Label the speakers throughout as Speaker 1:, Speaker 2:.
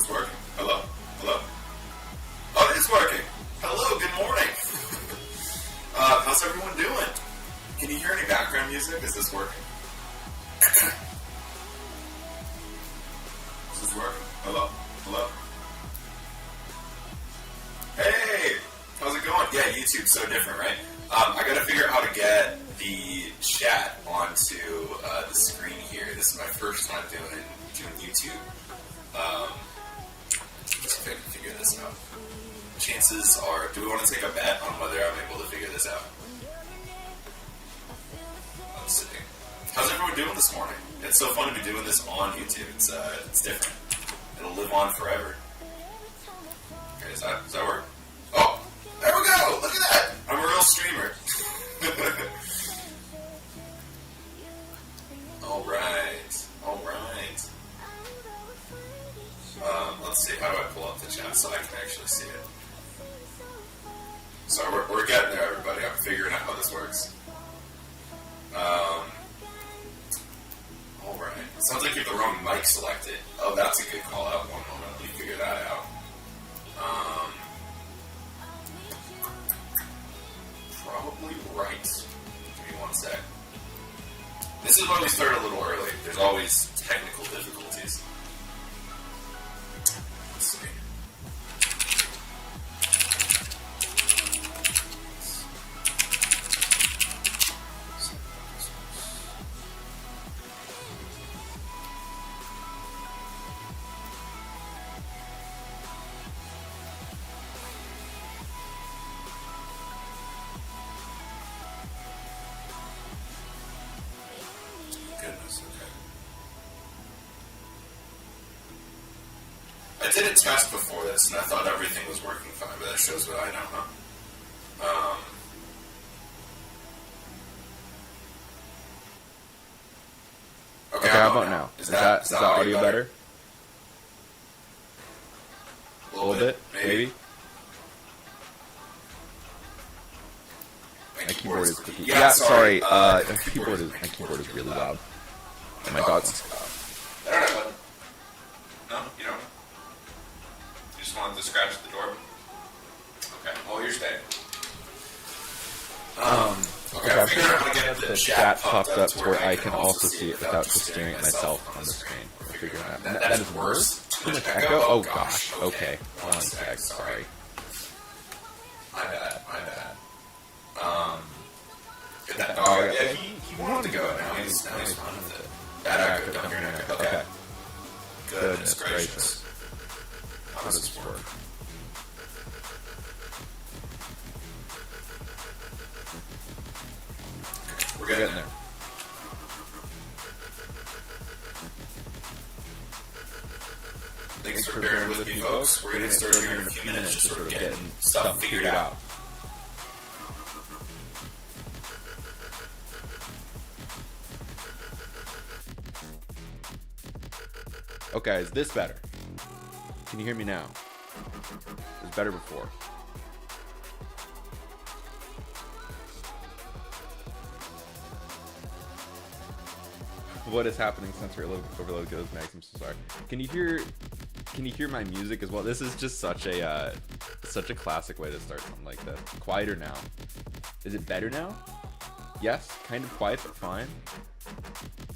Speaker 1: It's working. Hello? Hello? Oh, it is working. Hello, good morning. How's everyone doing? Can you hear any background music? Is this working? Is this working? Hello? Hello? Hey! How's it going? Yeah, YouTube's so different, right? I gotta figure out how to get the chat onto the screen here. This is my first time doing YouTube. Let's see if I can figure this out. Chances are, do we want to take a bet on whether I'm able to figure this out? Let's see. How's everyone doing this morning? It's so fun to be doing this on YouTube. It's different. It'll live on forever. Okay, does that work? Oh, there we go! Look at that! I'm a real streamer. Alright. Let's see, how do I pull up the chat so I can actually see it? So we're getting there, everybody. I'm figuring out how this works. Alright. It sounds like you have the wrong mic selected. Oh, that's a good call out. One moment. Let me figure that out. Probably right. Give me one sec. This is why we start a little early. There's always technical difficulties. Let's see. Goodness, okay. I did a test before this, and I thought everything was working fine, but that shows what I know, huh? Okay,
Speaker 2: how about now? Is that audio better?
Speaker 1: A little bit, maybe.
Speaker 2: My keyboard is clicking. Yeah, sorry. My keyboard is really loud. My thoughts.
Speaker 1: I don't know. No, you don't. You just wanted to scratch the door. Okay. Well, you're staying. Okay. I figured out how to get the chat popped up to where I can also see it without just staring at myself on the screen. We're figuring that. That is worse.
Speaker 2: Too much echo? Oh gosh. Okay. One sec. Sorry.
Speaker 1: My bad. Get that dog. Yeah, he wanted to go. Now he's fine with it. Bad echo. Don't hear an echo. Okay. Goodness gracious. How does this work? We're getting there. Thanks for bearing with me, folks. We're going to start here in a few minutes, just sort of getting stuff figured out.
Speaker 2: Okay, is this better? Can you hear me now? It was better before. What is happening? Sensor overload goes next. I'm so sorry. Can you hear my music as well? This is just such a classic way to start something like this. Quieter now. Is it better now? Yes, kind of quiet but fine.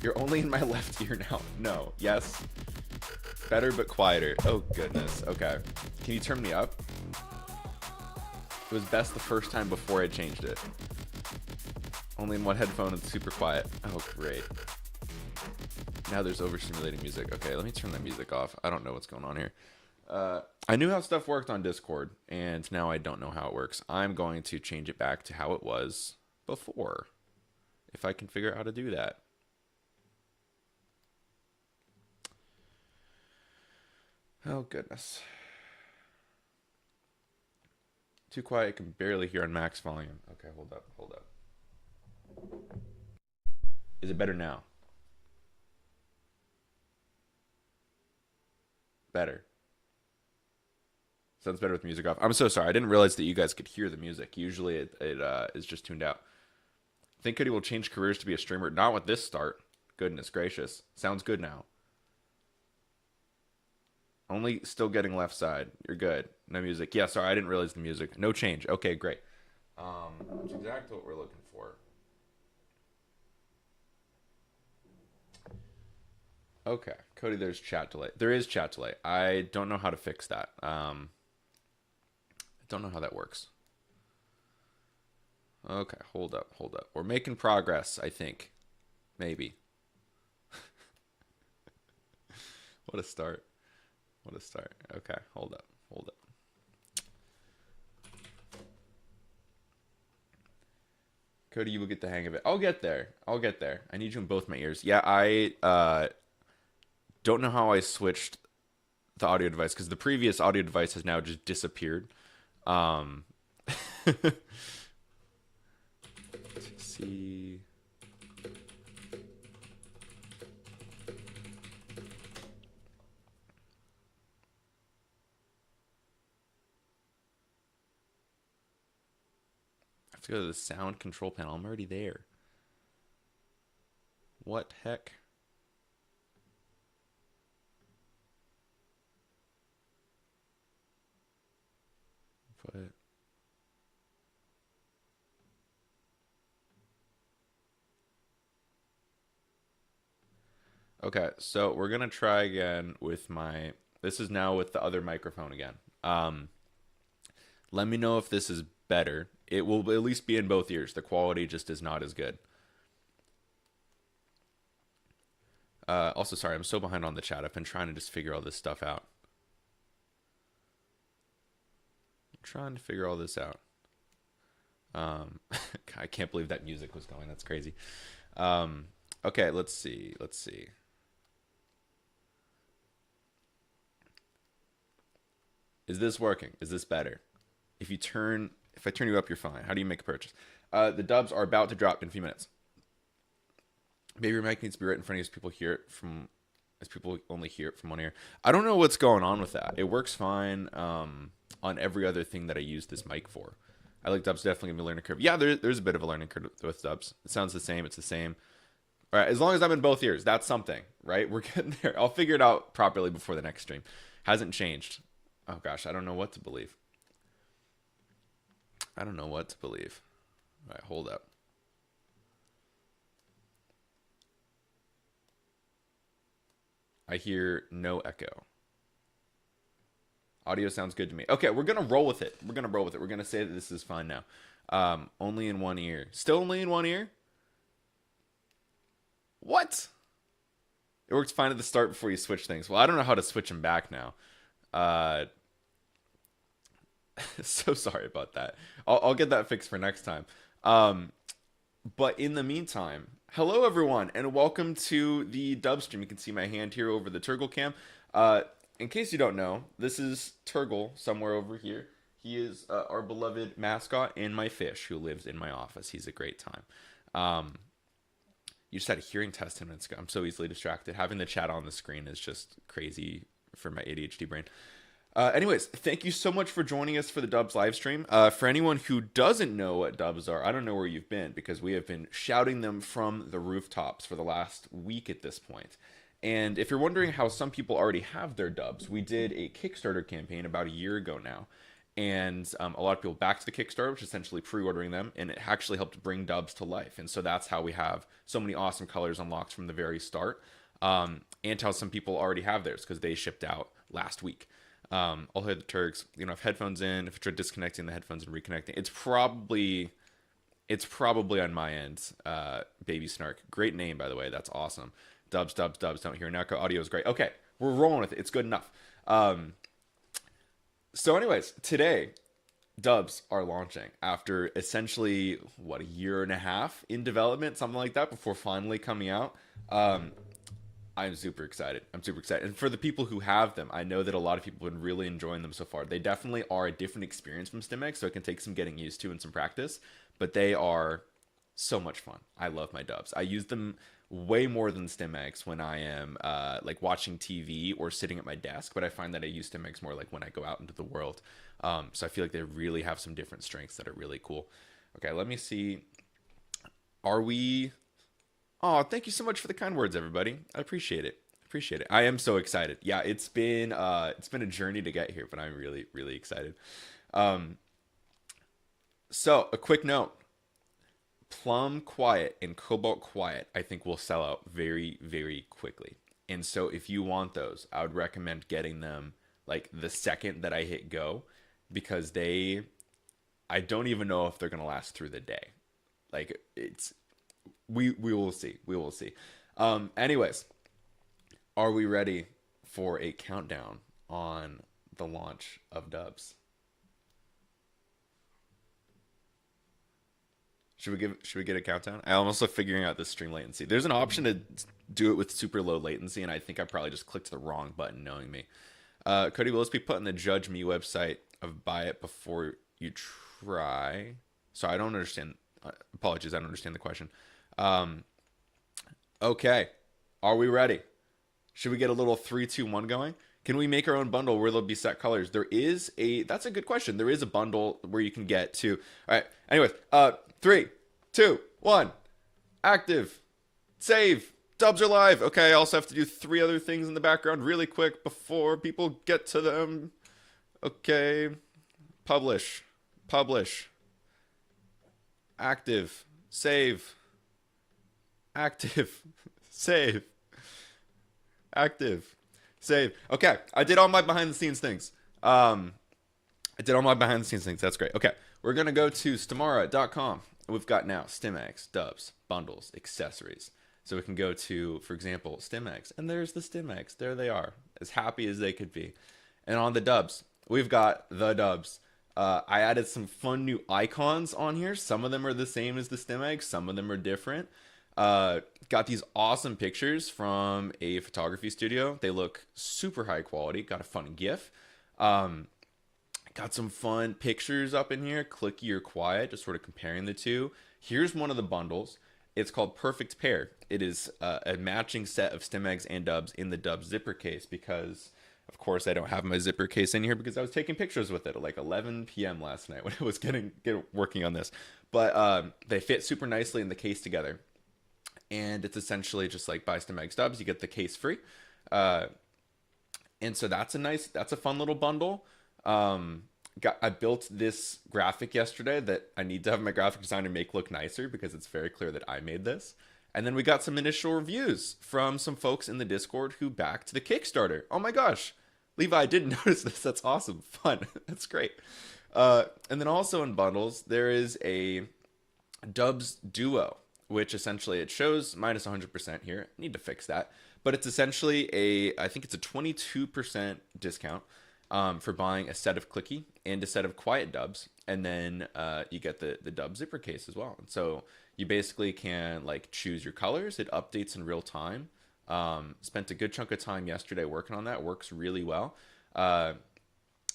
Speaker 2: You're only in my left ear now. No. Yes. Better but quieter. Oh goodness. Okay. Can you turn me up? It was best the first time before I changed it. Only in one headphone and super quiet. Oh great. Now there's overstimulating music. Okay, let me turn that music off. I don't know what's going on here. I knew how stuff worked on Discord, and now I don't know how it works. I'm going to change it back to how it was before, if I can figure out how to do that. Oh, goodness. Too quiet, I can barely hear on max volume. Okay, hold up. Is it better now? Better. Sounds better with music off. I'm so sorry. I didn't realize that you guys could hear the music. Usually it is just tuned out. Think Cody will change careers to be a streamer? Not with this start. Goodness gracious. Sounds good now. Only still getting left side. You're good. No music. Yeah, sorry, I didn't realize the music. No change. Okay, great. That's exactly what we're looking for. Okay, Cody, there's chat delay. There is chat delay. I don't know how to fix that. I don't know how that works. Okay, hold up, hold up. We're making progress, I think. Maybe. What a start. What a start. Okay, hold up, hold up. Cody, you will get the hang of it. I'll get there. I'll get there. I need you in both my ears. Yeah, I don't know how I switched the audio device because the previous audio device has now just disappeared. Let's see. I have to go to the sound control panel. I'm already there. What heck? But okay, so we're gonna try again with my. This is now with the other microphone again. Let me know if this is better. It will at least be in both ears. The quality just is not as good. Also, sorry, I'm so behind on the chat. I've been trying to just figure all this stuff out. I'm trying to figure all this out. I can't believe that music was going. That's crazy. Okay, let's see. Let's see. Is this working? Is this better? If I turn you up, you're fine. How do you make a purchase? The Dubz are about to drop in a few minutes. Maybe your mic needs to be right in front of you as people hear it from, as people only hear it from one ear. I don't know what's going on with that. It works fine on every other thing that I use this mic for. I like Dubz definitely gonna be a learning curve. Yeah, there's a bit of a learning curve with Dubz. It sounds the same. It's the same. All right, as long as I'm in both ears, that's something, right? We're getting there. I'll figure it out properly before the next stream. Hasn't changed. Oh gosh, I don't know what to believe. I don't know what to believe. All right, hold up. I hear no echo. Audio sounds good to me. Okay, we're gonna roll with it. We're gonna roll with it. We're gonna say that this is fine now. Only in one ear. Still only in one ear? What? It works fine at the start before you switch things. Well, I don't know how to switch them back now. So sorry about that. I'll get that fixed for next time. But in the meantime, hello everyone, and welcome to the Dubz stream. You can see my hand here over the Turgle cam. In case you don't know, this is Turgle somewhere over here. He is our beloved mascot and my fish who lives in my office. He's a great time. You just had a hearing test 10 minutes ago. I'm so easily distracted. Having the chat on the screen is just crazy for my ADHD brain. Anyways, thank you so much for joining us for the Dubz live stream. For anyone who doesn't know what Dubz are, I don't know where you've been because we have been shouting them from the rooftops for the last week at this point. And if you're wondering how some people already have their Dubz, we did a Kickstarter campaign about a year ago now. And a lot of people backed the Kickstarter, which is essentially pre-ordering them, and it actually helped bring Dubz to life. And so that's how we have so many awesome colors unlocked from the very start, and how some people already have theirs because they shipped out last week. I'll hit the Turks. You know, if headphones in, if I try disconnecting the headphones and reconnecting, it's probably on my end. Baby Snark, great name by the way. That's awesome. Dubz. Don't hear an echo. Audio is great. Okay, we're rolling with it. It's good enough. So anyways, today, Dubz are launching after essentially, what, a year and a half in development, something like that, before finally coming out. I'm super excited. And for the people who have them, I know that a lot of people have been really enjoying them so far. They definitely are a different experience from StimX, so it can take some getting used to and some practice, but they are so much fun. I love my Dubz. I use them way more than StimX when I am like watching TV or sitting at my desk, but I find that I use StimX more like when I go out into the world. So I feel like they really have some different strengths that are really cool. Okay, let me see. Are we... Oh, thank you so much for the kind words, everybody. I appreciate it. Appreciate it. I am so excited. Yeah, it's been a journey to get here, but I'm really really excited. Um, so a quick note: Plum Quiet and Cobalt Quiet, I think will sell out very very quickly. And so if you want those, I would recommend getting them like the second that I hit go, because I don't even know if they're gonna last through the day. Like it's we will see. We will see. Anyways, are we ready for a countdown on the launch of Dubz? Should we get a countdown? I'm also figuring out the stream latency. There's an option to do it with super low latency, and I think I probably just clicked the wrong button, knowing me. Cody, will this be put on the Judge Me website of buy it before you try? So I don't understand. Apologies, I don't understand the question. Okay, are we ready? Should we get a little 3, 2, 1 going? Can we make our own bundle where there'll be set colors? That's a good question. There is a bundle where you can get to. All right. Anyways, 3, 2, 1. Active. Save. Dubs are live. Okay, I also have to do 3 other things in the background really quick before people get to them. Okay. Publish. Publish. Active. Save. Active. Save. Active. Save. Okay, I did all my behind the scenes things. That's great. Okay, we're gonna go to Stimara.com. We've got now Stimex, Dubz, bundles, accessories. So we can go to, for example, Stimex, and there's the Stimex. There they are, as happy as they could be. And on the Dubz, we've got the Dubz. I added some fun new icons on here. Some of them are the same as the Stimex. Some of them are different. Got these awesome pictures from a photography studio. They look super high quality. Got a fun GIF. Got some fun pictures up in here, clicky or quiet, just sort of comparing the two. Here's one of the bundles. It's called Perfect Pair. It is a matching set of Stimex and Dubz in the Dubz zipper case, because of course I don't have my zipper case in here because I was taking pictures with it at like 11 p.m. last night when I was working on this. But they fit super nicely in the case together. And it's essentially just like buy Stimex Dubz, you get the case free. And so that's a fun little bundle. I built this graphic yesterday that I need to have my graphic designer make look nicer because it's very clear that I made this. And then we got some initial reviews from some folks in the Discord who backed the Kickstarter. Oh my gosh, Levi, I didn't notice this. That's awesome. Fun. That's great. And then also in bundles, there is a Dubz Duo, which essentially it shows minus 100% here. Need to fix that. But it's essentially I think it's a 22% discount for buying a set of clicky and a set of quiet Dubz. And then you get the Dubz zipper case as well. And so you basically can like choose your colors. It updates in real time. Spent a good chunk of time yesterday working on that. Works really well. Add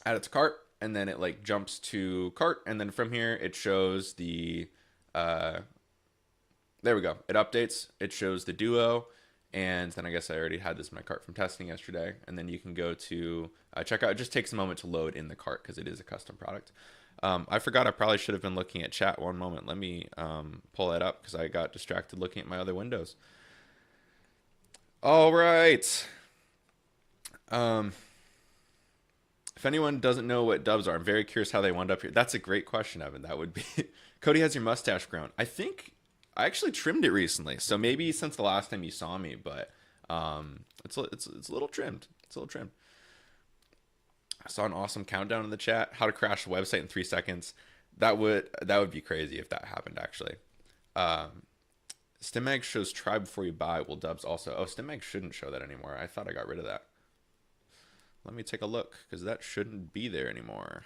Speaker 2: it to cart, and then it like jumps to cart. And then from here, it shows the... there we go. It updates. It shows the Duo. And then I guess I already had this in my cart from testing yesterday. And then you can go to checkout. It just takes a moment to load in the cart because it is a custom product. I forgot I probably should have been looking at chat one moment. Let me pull that up because I got distracted looking at my other windows. All right. If anyone doesn't know what Dubz are, I'm very curious how they wound up here. That's a great question, Evan. That would be... Cody, has your mustache grown? I think... I actually trimmed it recently, so maybe since the last time you saw me, but it's a little trimmed. It's a little trimmed. I saw an awesome countdown in the chat. How to crash a website in 3 seconds. That would be crazy if that happened, actually. Stimag shows try before you buy. Will Dubz also? Oh, Stimag shouldn't show that anymore. I thought I got rid of that. Let me take a look, because that shouldn't be there anymore.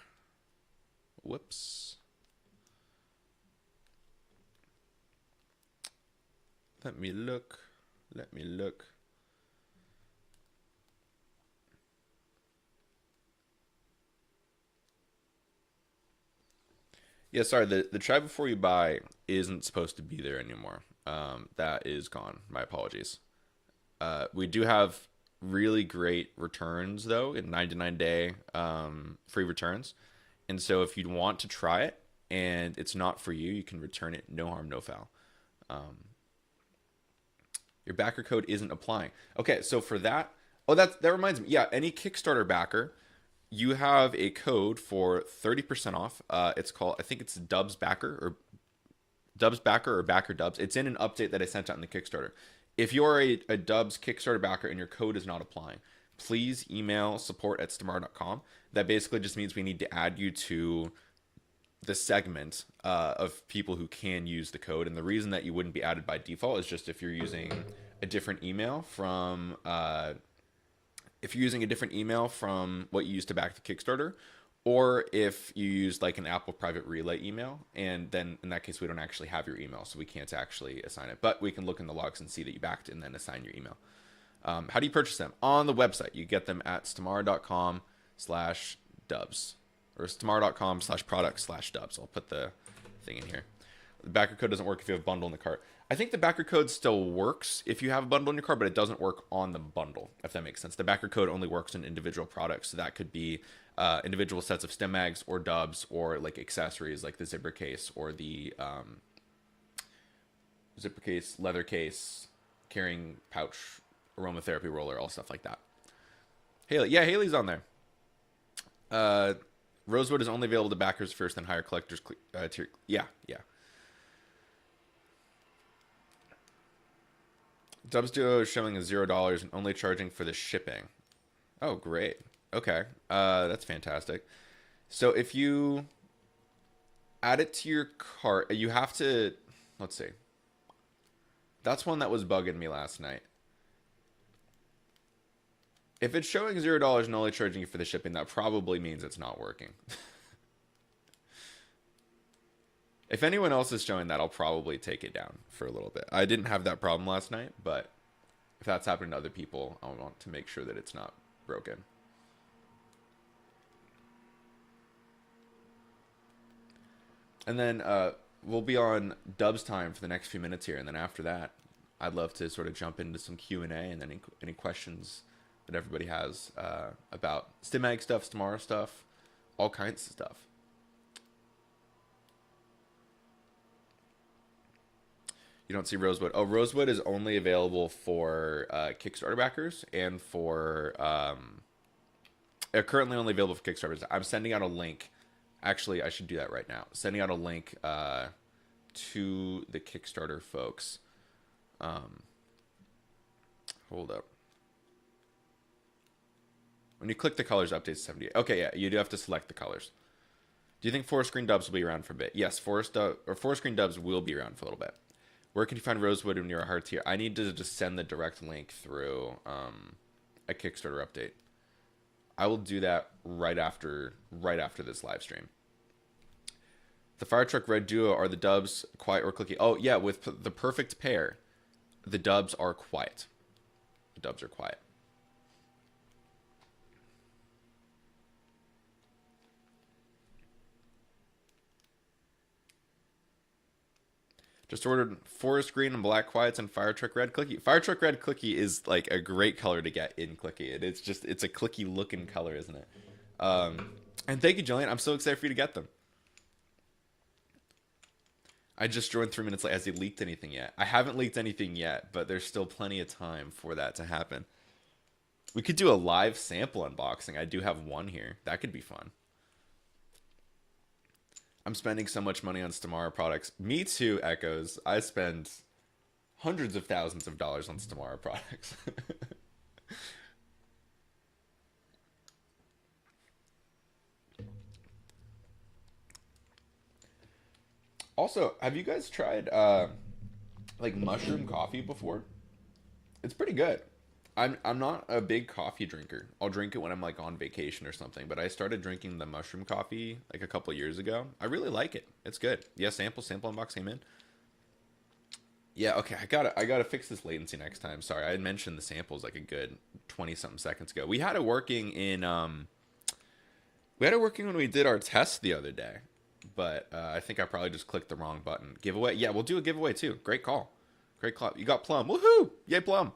Speaker 2: Whoops. Let me look. Yeah, sorry, the try before you buy isn't supposed to be there anymore. That is gone. My apologies. We do have really great returns, though, in 99-day free returns. And so if you want to try it and it's not for you, you can return it. No harm, no foul. Your backer code isn't applying. Okay, so for that, oh, that reminds me. Yeah, any Kickstarter backer, you have a code for 30% off. It's called, I think it's Dubz Backer or Dubz Backer or Backer Dubz. It's in an update that I sent out in the Kickstarter. If you're a Dubz Kickstarter backer and your code is not applying, please email support@stimara.com. That basically just means we need to add you to the segment of people who can use the code. And the reason that you wouldn't be added by default is just if you're using a different email from what you used to back the Kickstarter, or if you use like an Apple private relay email, and then in that case we don't actually have your email, so we can't actually assign it, but we can look in the logs and see that you backed it and then assign your email. How do you purchase them? On the website. You get them at stimara.com/dubz or stimara.com/product/dubz. I'll put the thing in here. The backer code doesn't work if you have a bundle in the cart. I think the backer code still works if you have a bundle in your cart, but it doesn't work on the bundle, if that makes sense. The backer code only works in individual products. So that could be individual sets of stem mags or dubs, or like accessories like the zipper case or the zipper case, leather case, carrying pouch, aromatherapy roller, all stuff like that. Haley, yeah, Haley's on there. Rosewood is only available to backers first, then higher collectors tier. Yeah. Dubz Duo is showing as $0 and only charging for the shipping. Oh, great. Okay, that's fantastic. So if you add it to your cart, you have to, let's see. That's one that was bugging me last night. If it's showing $0 and only charging you for the shipping, that probably means it's not working. If anyone else is showing that, I'll probably take it down for a little bit. I didn't have that problem last night, but if that's happening to other people, I want to make sure that it's not broken. And then we'll be on Dubz time for the next few minutes here, and then after that, I'd love to sort of jump into some Q&A and then any questions that everybody has about Stimag stuff, Stimara stuff, all kinds of stuff. You don't see Rosewood. Oh, Rosewood is only available for Kickstarter backers and for currently only available for Kickstarters. I'm sending out a link. Actually, I should do that right now. Sending out a link to the Kickstarter folks. Hold up. When you click the colors, updates 78. Okay, yeah, you do have to select the colors. Do you think forest screen Dubz will be around for a bit? Yes, forest screen Dubz will be around for a little bit. Where can you find Rosewood when you're a hard tier? I need to just send the direct link through a Kickstarter update. I will do that right after this live stream. The Fire Truck Red Duo, are the Dubz quiet or clicky? Oh yeah, with the perfect pair, the Dubz are quiet. The Dubz are quiet. Just ordered forest green and black quiets and Fire Truck Red Clicky. Fire Truck Red Clicky is like a great color to get in Clicky. It's a clicky looking color, isn't it? And thank you, Jillian. I'm so excited for you to get them. I just joined 3 minutes late. Has he leaked anything yet? I haven't leaked anything yet, but there's still plenty of time for that to happen. We could do a live sample unboxing. I do have one here. That could be fun. I'm spending so much money on Stimara products. Me too, Echoes. I spend hundreds of thousands of dollars on Stimara products. Also, have you guys tried like mushroom coffee before? It's pretty good. I'm not a big coffee drinker. I'll drink it when I'm like on vacation or something, but I started drinking the mushroom coffee like a couple years ago. I really like it. It's good. Yeah, sample unbox came in. Yeah, okay, I gotta fix this latency next time. Sorry, I had mentioned the samples like a good 20-something seconds ago. We had it working when we did our test the other day, but I think I probably just clicked the wrong button. Giveaway? Yeah, we'll do a giveaway too. Great call. Great call. You got Plum. Woohoo! Yay, Plum.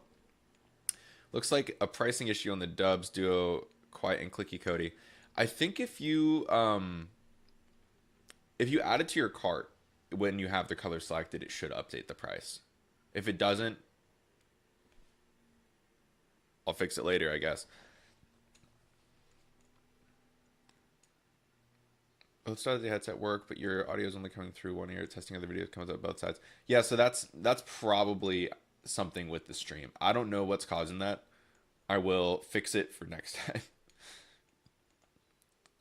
Speaker 2: Looks like a pricing issue on the Dubz Duo Quiet and Clicky Cody. I think if you add it to your cart when you have the color selected, it should update the price. If it doesn't, I'll fix it later, I guess. Both sides of the headset work, but your audio is only coming through one ear. Testing other videos comes out both sides. Yeah, so that's probably something with the stream. I don't know what's causing that. I will fix it for next time.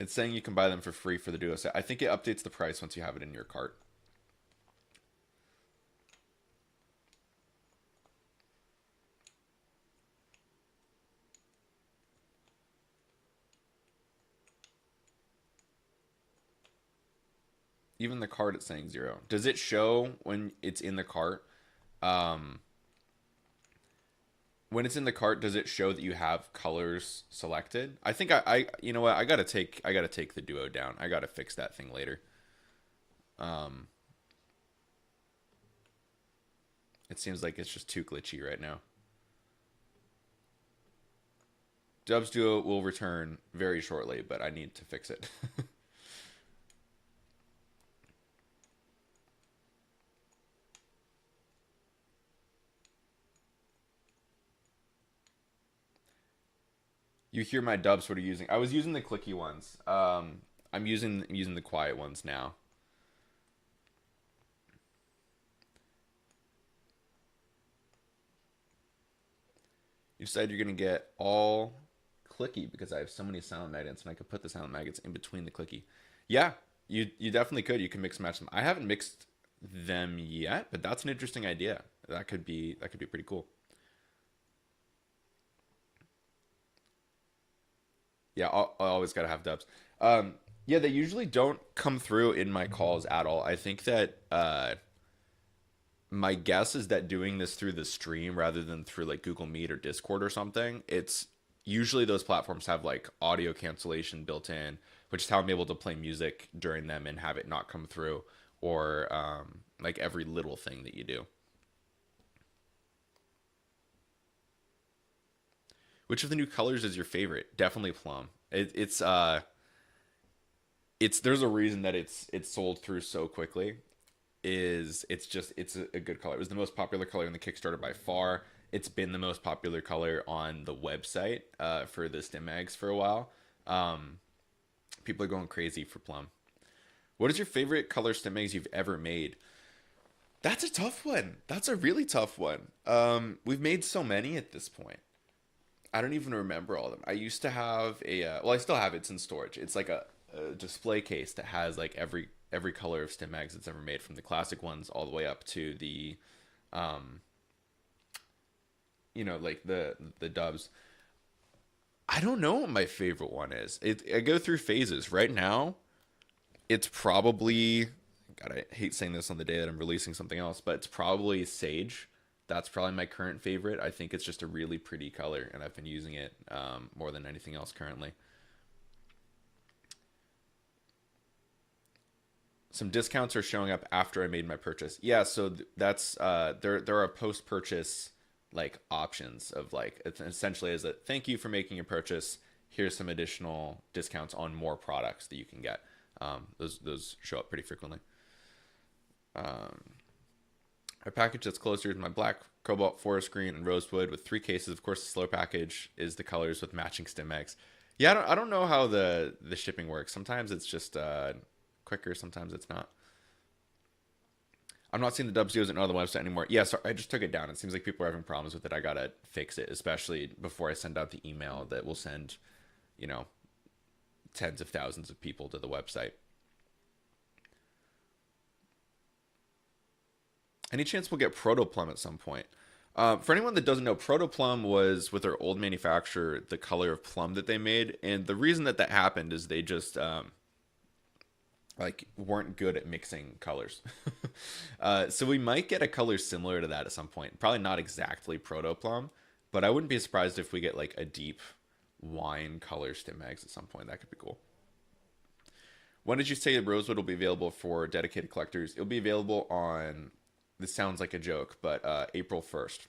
Speaker 2: It's saying you can buy them for free for the Duo set. I think it updates the price once you have it in your cart. Even the cart, it's saying 0. Does it show when it's in the cart? When it's in the cart, does it show that you have colors selected? I think you know what? I gotta take the Duo down. I gotta fix that thing later. It seems like it's just too glitchy right now. Dubz Duo will return very shortly, but I need to fix it. You hear my Dubz. What are you using? I was using the clicky ones. I'm using the quiet ones now. You said you're gonna get all clicky because I have so many sound magnets, and I could put the sound magnets in between the clicky. Yeah, you definitely could. You can mix and match them. I haven't mixed them yet, but that's an interesting idea. That could be pretty cool. Yeah, I always gotta have Dubs. Yeah, they usually don't come through in my calls at all. I think that my guess is that doing this through the stream rather than through like Google Meet or Discord or something, it's usually those platforms have like audio cancellation built in, which is how I'm able to play music during them and have it not come through, or like every little thing that you do. Which of the new colors is your favorite? Definitely plum. It's there's a reason that it's sold through so quickly. It's a good color. It was the most popular color in the Kickstarter by far. It's been the most popular color on the website for the Stim Mags for a while. People are going crazy for plum. What is your favorite color Stim Mags you've ever made? That's a tough one. That's a really tough one. We've made so many at this point. I don't even remember all of them. I used to have well, I still have it. It's in storage. It's like a display case that has like every color of Stim Mags that's ever made, from the classic ones all the way up to the, like the Dubz. I don't know what my favorite one is. I go through phases. Right now, it's probably, God, I hate saying this on the day that I'm releasing something else, but it's probably Sage. That's probably my current favorite. I think it's just a really pretty color, and I've been using it more than anything else currently. Some discounts are showing up after I made my purchase. Yeah, so that's there are post-purchase like options of like, it's essentially is that thank you for making your purchase. Here's some additional discounts on more products that you can get. Those show up pretty frequently. A package that's closer to my black, cobalt, forest green, and rosewood with 3 cases. Of course, the slow package is the colors with matching Stim Mags. Yeah, I don't know how the shipping works. Sometimes it's just quicker, sometimes it's not. I'm not seeing the Dubz Duos on the website anymore. Yeah, sorry, I just took it down. It seems like people are having problems with it. I gotta fix it, especially before I send out the email that will send, tens of thousands of people to the website. Any chance we'll get Proto Plum at some point? For anyone that doesn't know, Proto Plum was, with their old manufacturer, the color of plum that they made. And the reason that happened is they just weren't good at mixing colors. So we might get a color similar to that at some point. Probably not exactly Proto Plum, but I wouldn't be surprised if we get like a deep wine color Stim Mags at some point. That could be cool. When did you say Rosewood will be available for dedicated collectors? It'll be available on, this sounds like a joke, but April 1st.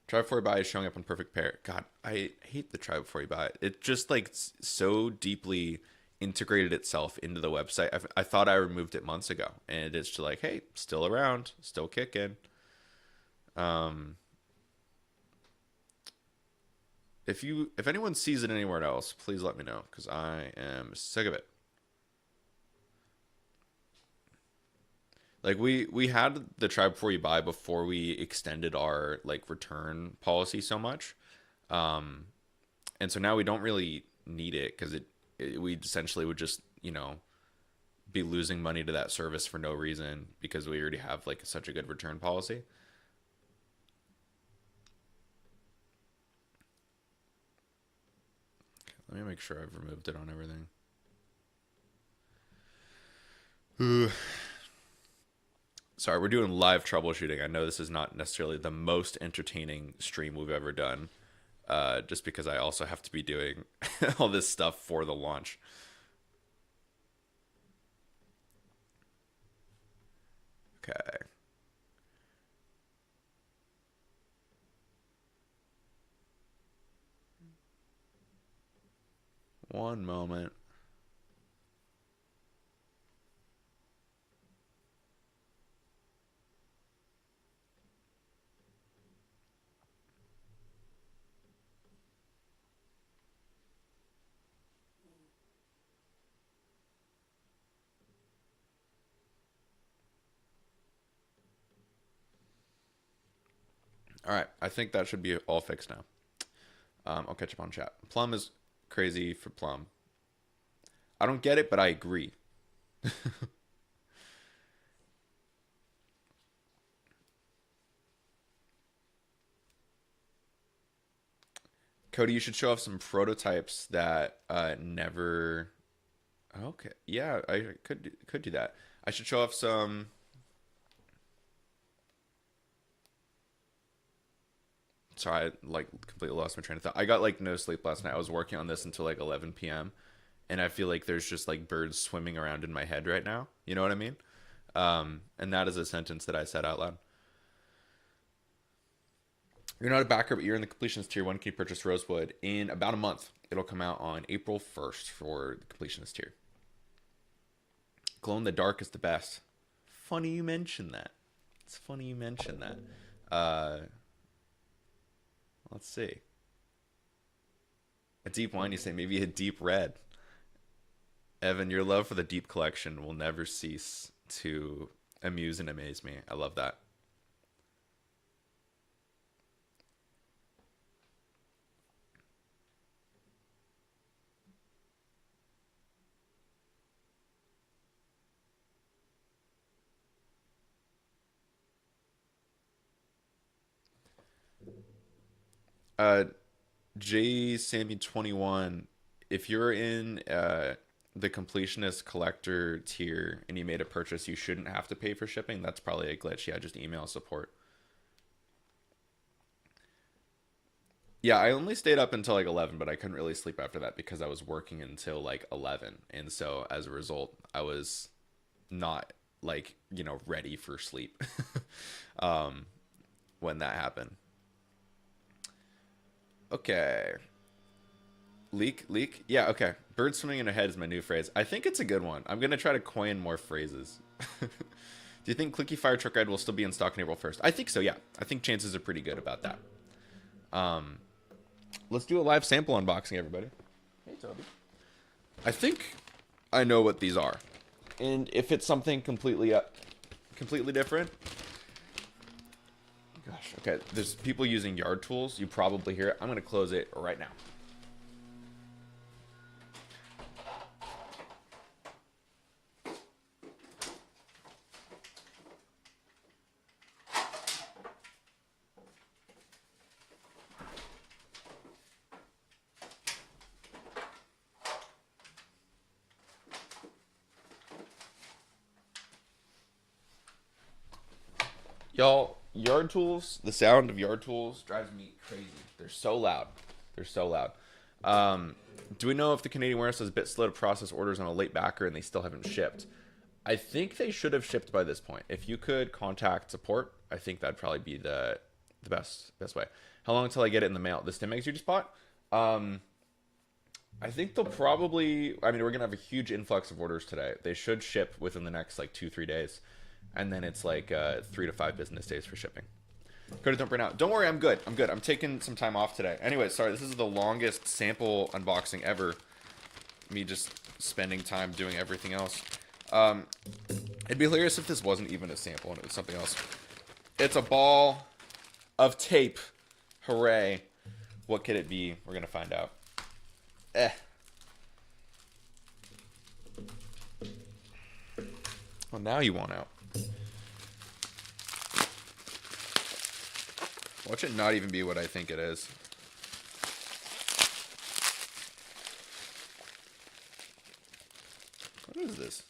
Speaker 2: Try Before You Buy is showing up on Perfect Pair. God, I hate the Try Before You Buy. It just like so deeply integrated itself into the website. I thought I removed it months ago, and it's just like, hey, still around, still kicking. if anyone sees it anywhere else, please let me know, because I am sick of it. Like we had the try before you buy before we extended our like return policy so much, and so now we don't really need it because we essentially would just be losing money to that service for no reason because we already have like such a good return policy. Let me make sure I've removed it on everything. Ooh. Sorry, we're doing live troubleshooting. I know this is not necessarily the most entertaining stream we've ever done, just because I also have to be doing all this stuff for the launch. Okay. One moment. All right, I think that should be all fixed now. I'll catch up on chat. Plum is crazy for Plum. I don't get it, but I agree. Cody, you should show off some prototypes that never. Okay, yeah, I could do that. I should show off some. Sorry, I like completely lost my train of thought. I got like no sleep last night. I was working on this until like 11 p.m. and I feel like there's just like birds swimming around in my head right now. You know what I mean? And that is a sentence that I said out loud. You're not a backer, but you're in the completionist tier 1. Can you purchase Rosewood in about a month? It'll come out on April 1st for the completionist tier. Glow in the dark is the best. Funny you mention that. It's funny you mention that. Let's see. A deep wine, you say, maybe a deep red. Evan, your love for the deep collection will never cease to amuse and amaze me. I love that. J Sammy 21, if you're in the completionist collector tier and you made a purchase, you shouldn't have to pay for shipping. That's probably a glitch. Yeah, just email support. Yeah, I only stayed up until like 11, but I couldn't really sleep after that because I was working until like 11. And so as a result, I was not like, ready for sleep when that happened. Okay. Leak? Yeah, okay. Bird swimming in a head is my new phrase. I think it's a good one. I'm going to try to coin more phrases. Do you think Clicky Fire Truck Guide will still be in stock on April 1st? I think so, yeah. I think chances are pretty good about that. Let's do a live sample unboxing, everybody. Hey, Toby. I think I know what these are. And if it's something completely different... Gosh, okay. There's people using yard tools. You probably hear it. I'm going to close it right now. Y'all, yard tools, the sound of yard tools drives me crazy. They're so loud. They're so loud. Do we know if the Canadian warehouse is a bit slow to process orders on a late backer and they still haven't shipped? I think they should have shipped by this point. If you could contact support, I think that'd probably be the best way. How long until I get it in the mail? The stim eggs you just bought? I think they'll probably... I mean, we're going to have a huge influx of orders today. They should ship within the next, like, 2-3 days. And then it's, like, 3 to 5 business days for shipping. Cody, don't burn out. Don't worry, I'm good. I'm good. I'm taking some time off today. Anyway, sorry, this is the longest sample unboxing ever. Me just spending time doing everything else. It'd be hilarious if this wasn't even a sample and it was something else. It's a ball of tape. Hooray. What could it be? We're going to find out. Well, now you want out. Watch it not even be what I think it is. What is this?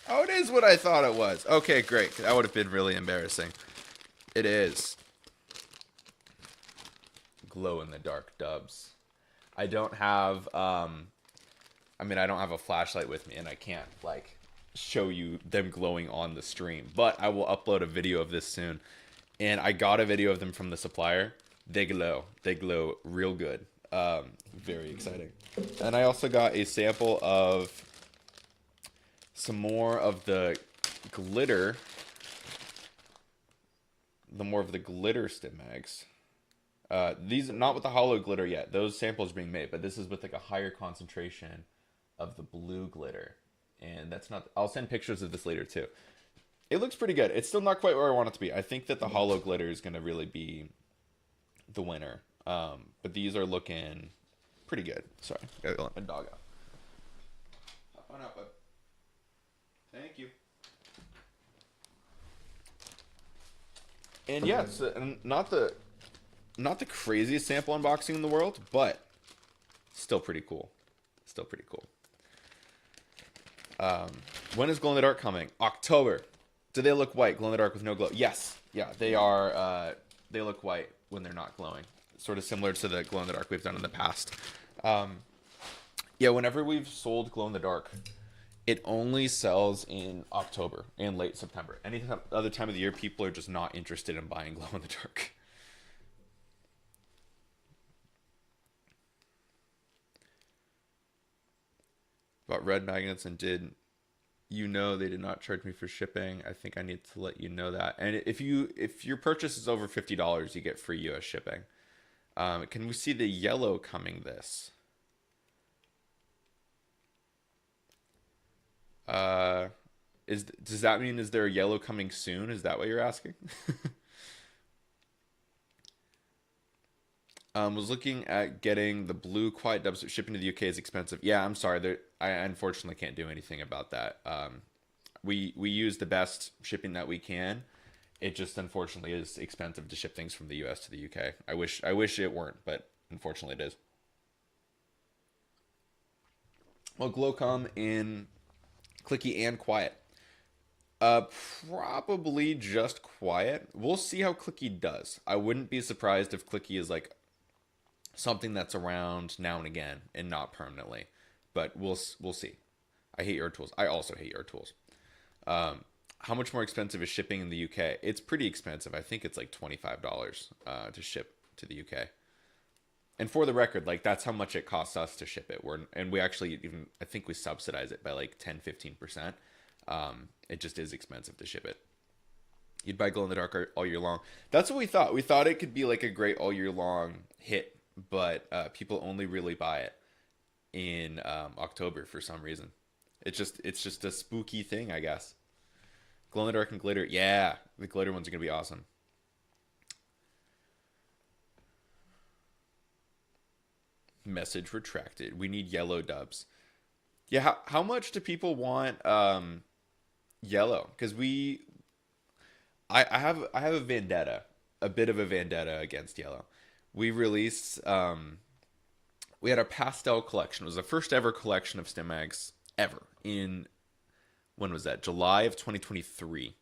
Speaker 2: Oh, it is what I thought it was. Okay, great. That would have been really embarrassing. It is. Glow-in-the-dark Dubz. I don't have, I don't have a flashlight with me, and I can't, like, show you them glowing on the stream. But I will upload a video of this soon. And I got a video of them from the supplier. They glow. They glow real good. Very exciting. And I also got a sample of some more of the glitter. More of the glitter stim mags. These are not with the hollow glitter yet. Those samples are being made, but this is with like a higher concentration of the blue glitter. And that's not... I'll send pictures of this later too. It looks pretty good. It's still not quite where I want it to be. I think that the hollow glitter is going to really be the winner. But these are looking pretty good. Sorry. Gotta let my dog out. Hop on out, bud. Thank you. And yeah, so not the craziest sample unboxing in the world, but still pretty cool. Still pretty cool. When is Glow in the Dark coming? October. Do they look white? Glow in the dark with no glow? Yes. Yeah, they are. They look white when they're not glowing. Sort of similar to the glow in the dark we've done in the past. Yeah, whenever we've sold glow in the dark, it only sells in October and late September. Any other time of the year, people are just not interested in buying glow in the dark. Bought red magnets and they did not charge me for shipping. I think I need to let you know that. And if your purchase is over $50, you get free US shipping. Can we see the yellow coming this? Does that mean is there a yellow coming soon? Is that what you're asking? Was looking at getting the blue quiet dubs. Shipping to the UK is expensive. Yeah, I'm sorry. I unfortunately can't do anything about that. We use the best shipping that we can. It just unfortunately is expensive to ship things from the US to the UK. I wish it weren't, but unfortunately it is. Well, glow come in clicky and quiet. Probably just quiet. We'll see how clicky does. I wouldn't be surprised if clicky is like something that's around now and again and not permanently, but we'll see. I hate your tools. I also hate your tools. How much more expensive is shipping in the UK? It's pretty expensive. I think it's like $25 to ship to the UK. And for the record, like that's how much it costs us to ship it. We actually even, I think we subsidize it by like 10-15%. It just is expensive to ship it. You'd buy glow in the dark all year long. That's what we thought. We thought it could be like a great all year long hit, but people only really buy it in October for some reason. It's just a spooky thing, I guess. Glow in the dark and glitter. Yeah, the glitter ones are gonna be awesome. Message retracted. We need yellow dubs. Yeah, how much do people want yellow? Because I have a vendetta, a bit of a vendetta against yellow. We released we had a pastel collection. It was the first ever collection of stim mags ever in, when was that? July of 2023.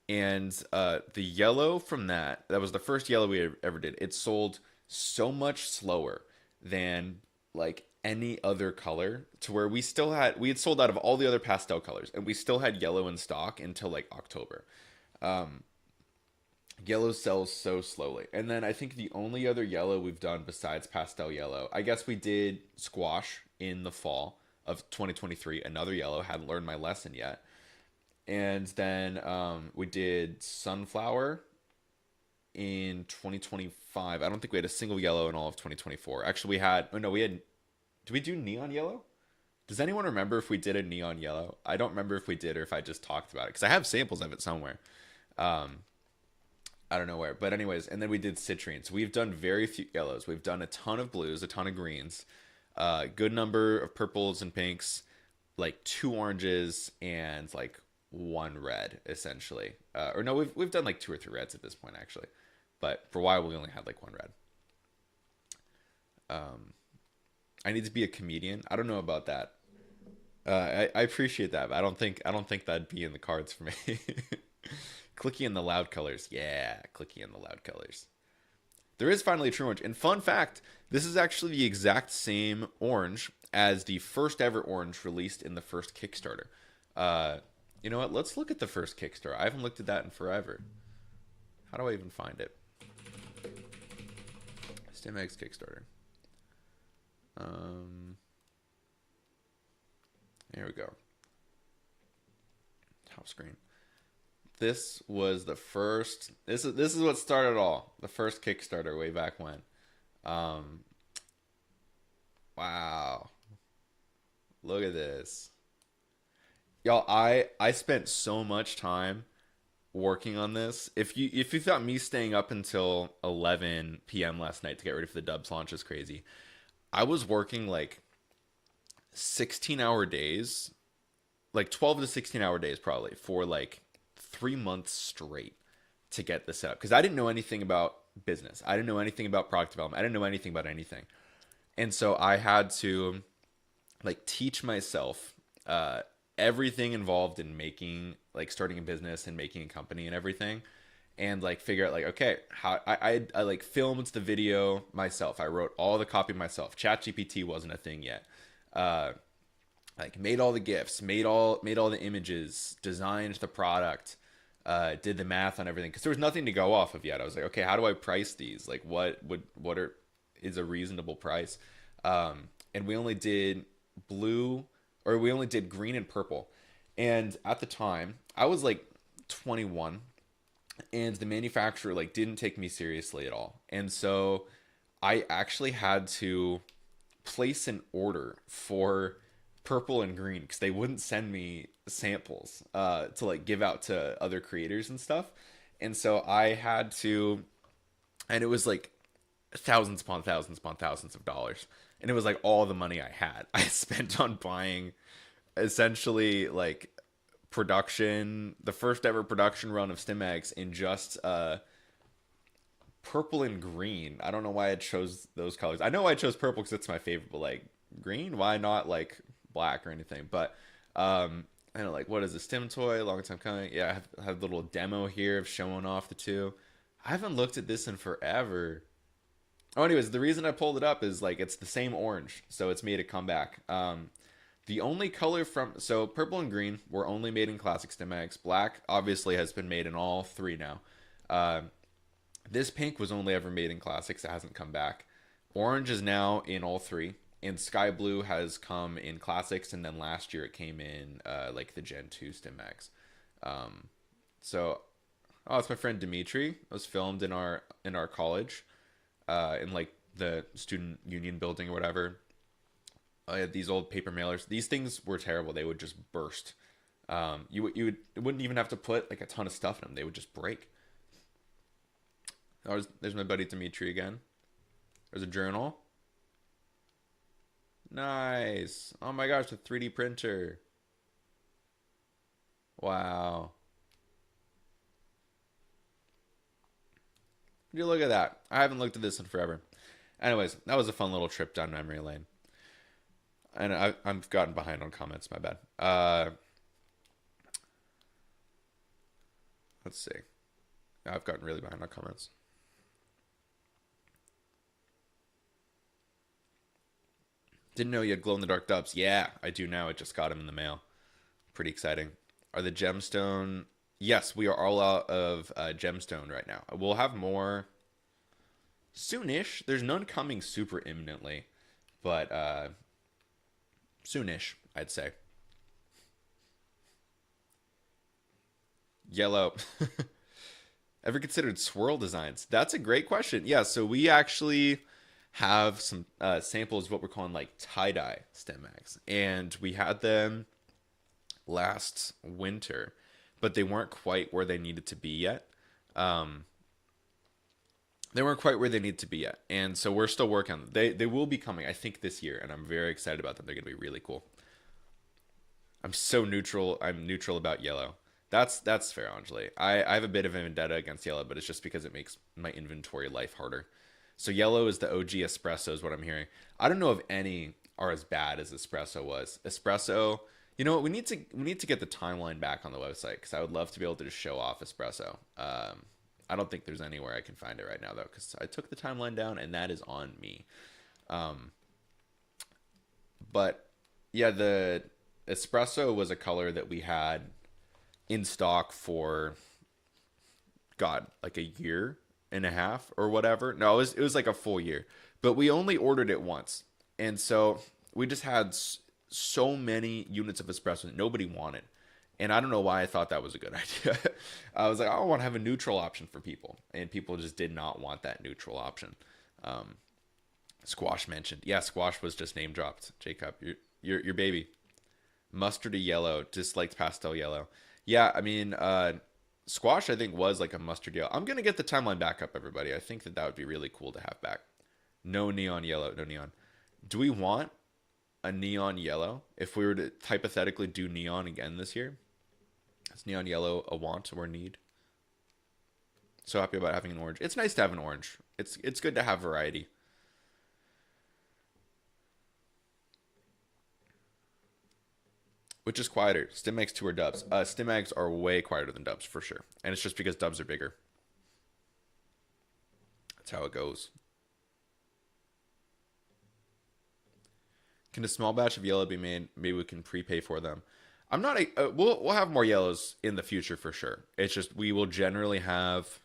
Speaker 2: And the yellow from that was the first yellow we ever did. It sold so much slower than like any other color, to where we had sold out of all the other pastel colors, and we still had yellow in stock until like October. Yellow sells so slowly. And then I think the only other yellow we've done besides pastel yellow, I guess we did squash in the fall, of 2023, another yellow. Hadn't learned my lesson yet. And then we did sunflower in 2025. I don't think we had a single yellow in all of 2024. Actually, we had. Oh no, we had. Did we do neon yellow? Does anyone remember if we did a neon yellow? I don't remember if we did or if I just talked about it because I have samples of it somewhere. I don't know where, but anyways, and then we did citrine. So we've done very few yellows. We've done a ton of blues, a ton of greens, good number of purples and pinks, like 2 oranges and like 1 red essentially. Or no, we've done like 2 or 3 reds at this point actually, but for a while we only had like 1 red. I need to be a comedian. I don't know about that. I appreciate that, but I don't think that'd be in the cards for me. Clicky in the loud colors. Yeah, clicky in the loud colors. There is finally a true orange. And fun fact, this is actually the exact same orange as the first ever orange released in the first Kickstarter. You know what? Let's look at the first Kickstarter. I haven't looked at that in forever. How do I even find it? StimEggs Kickstarter. Here we go. Top screen. This was the first. This is what started it all. The first Kickstarter way back when. Wow. Look at this. Y'all, I spent so much time working on this. If you thought me staying up until 11 p.m. last night to get ready for the Dubz launch is crazy, I was working like 16-hour days, like 12 to 16-hour days probably for like 3 months straight to get this set up because I didn't know anything about business. I didn't know anything about product development. I didn't know anything about anything. And so I had to like teach myself everything involved in making, like starting a business and making a company and everything, and like figure out like, okay, how I like filmed the video myself. I wrote all the copy myself. ChatGPT wasn't a thing yet. Like made all the GIFs, made all the images, designed the product, did the math on everything because there was nothing to go off of yet. I was like, okay, how do I price these? Like, is a reasonable price? And we only did green and purple. And at the time, I was like 21, and the manufacturer like didn't take me seriously at all. And so I actually had to place an order for purple and green because they wouldn't send me samples to like give out to other creators and stuff. And so I had to, and it was like thousands upon thousands upon thousands of dollars, and it was like all the money I had I spent on buying essentially like the first ever production run of StimEggs in just purple and green. I don't know why I chose those colors. I know I chose purple because it's my favorite, but like green, why not like black or anything? But I know, like, what is a Stim toy? Long time coming. Yeah, I have a little demo here of showing off the two. I haven't looked at this in forever. Oh, anyways, the reason I pulled it up is like it's the same orange, so it's made a comeback. The only color so purple and green were only made in classic StimEggs. Black obviously has been made in all 3 now. This pink was only ever made in classics. It hasn't come back. Orange is now in all 3. And sky blue has come in classics, and then last year it came in like the Gen 2 StimEggs. It's my friend Dimitri. It was filmed in our college, in like the student union building or whatever. I had these old paper mailers. These things were terrible. They would just burst. You wouldn't even have to put like a ton of stuff in them. They would just break. There's my buddy Dimitri again. There's a journal. Nice. Oh my gosh, the 3D printer. Wow. Would you look at that? I haven't looked at this in forever. Anyways, that was a fun little trip down memory lane. And I've gotten behind on comments, my bad. Let's see. I've gotten really behind on comments. Didn't know you had glow-in-the-dark Dubz. Yeah, I do now. I just got them in the mail. Pretty exciting. Are the gemstone... Yes, we are all out of gemstone right now. We'll have more soonish. There's none coming super imminently. But Soonish, I'd say. Yellow. Ever considered swirl designs? That's a great question. Yeah, so we actually have some samples of what we're calling like tie-dye stem mags. And we had them last winter, but they weren't quite where they needed to be yet. Um, they weren't quite where they need to be yet. And so we're still working on them. They will be coming, I think, this year, and I'm very excited about them. They're going to be really cool. I'm so neutral. I'm neutral about yellow. That's fair, Anjali. I have a bit of a vendetta against yellow, but it's just because it makes my inventory life harder. So yellow is the OG espresso is what I'm hearing. I don't know if any are as bad as espresso was. Espresso, you know what? We need to get the timeline back on the website because I would love to be able to just show off espresso. I don't think there's anywhere I can find it right now though because I took the timeline down and that is on me. But yeah, the espresso was a color that we had in stock for God, like a year and a half or whatever. No, it was like a full year. But we only ordered it once. And so we just had so many units of espresso that nobody wanted. And I don't know why I thought that was a good idea. I was like, I want to have a neutral option for people. And people just did not want that neutral option. Squash mentioned. Yeah, Squash was just name dropped. Jacob, your baby. Mustardy yellow, disliked pastel yellow. Yeah, I mean, Squash, I think, was like a mustard yellow. I'm going to get the timeline back up, everybody. I think that would be really cool to have back. No neon yellow, no neon. Do we want a neon yellow? If we were to hypothetically do neon again this year, is neon yellow a want or need? So happy about having an orange. It's nice to have an orange. It's good to have variety. Which is quieter, Stimags 2 or Dubz? Stimags are way quieter than Dubz, for sure. And it's just because Dubz are bigger. That's how it goes. Can a small batch of yellow be made? Maybe we can prepay for them. I'm not a... we'll have more yellows in the future, for sure. It's just we will generally have